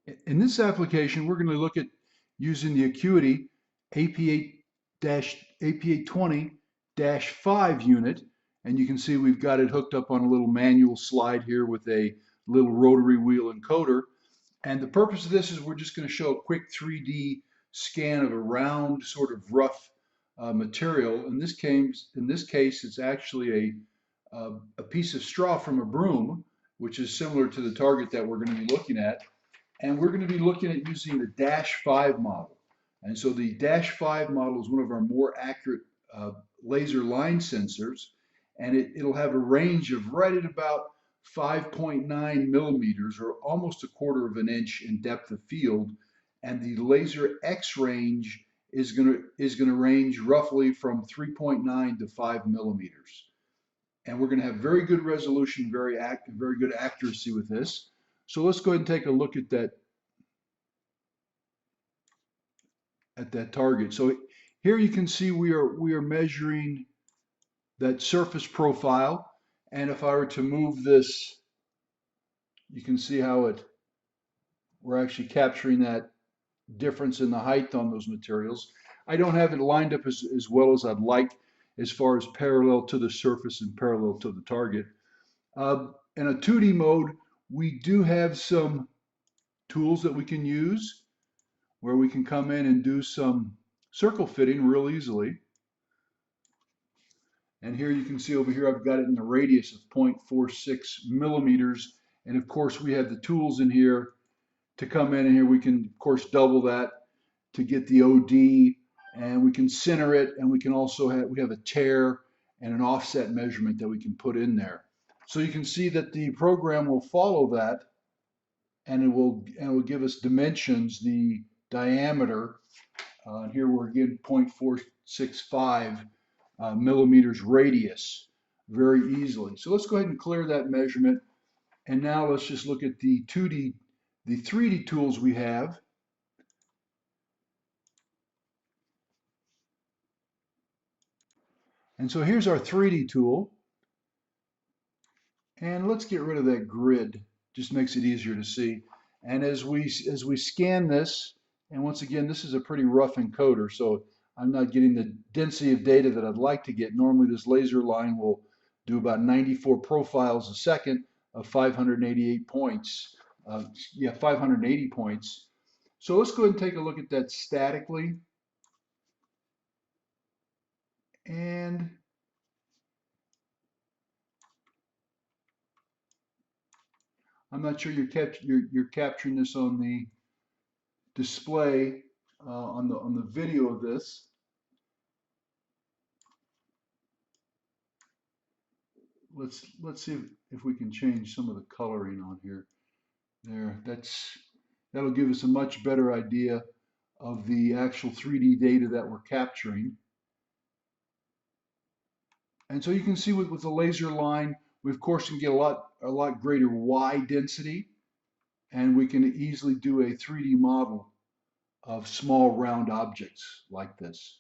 In this application, we're going to look at using the Acuity AP820-5 unit. And you can see we've got it hooked up on a little manual slide here with a little rotary wheel encoder. And the purpose of this is we're just going to show a quick 3D scan of a round, sort of rough material. In this case, it's actually a piece of straw from a broom, which is similar to the target that we're going to be looking at. And we're going to be looking at using the Dash 5 model. And so the Dash 5 model is one of our more accurate laser line sensors, and it'll have a range of right at about 5.9 millimeters, or almost a quarter of an inch in depth of field. And the laser X range is going to range roughly from 3.9 to 5 millimeters. And we're going to have very good resolution, very good accuracy with this. So let's go ahead and take a look at that target. So here you can see we are measuring that surface profile, and if I were to move this, you can see how we're actually capturing that difference in the height on those materials. I don't have it lined up as well as I'd like, as far as parallel to the surface and parallel to the target. In a 2D mode, we do have some tools that we can use where we can come in and do some circle fitting real easily. And here you can see over here, I've got it in the radius of 0.46 millimeters. And of course, we have the tools in here to come in, and here we can, of course, double that to get the OD, and we can center it, and we can also have a tear and an offset measurement that we can put in there. So you can see that the program will follow that, and it will give us dimensions, the diameter. Here we're again 0.465 millimeters radius very easily. So let's go ahead and clear that measurement. And now let's just look at the 3D tools we have. And so here's our 3D tool. And let's get rid of that grid. Just makes it easier to see. And as we scan this, and once again, this is a pretty rough encoder, so I'm not getting the density of data that I'd like to get. Normally this laser line will do about 94 profiles a second of 588 points. 580 points. So let's go ahead and take a look at that statically. And I'm not sure you're capturing this on the display on the video of this. Let's see if we can change some of the coloring on here. There, that'll give us a much better idea of the actual 3D data that we're capturing. And so you can see with the laser line, we of course can get a lot greater Y density, and we can easily do a 3D model of small round objects like this.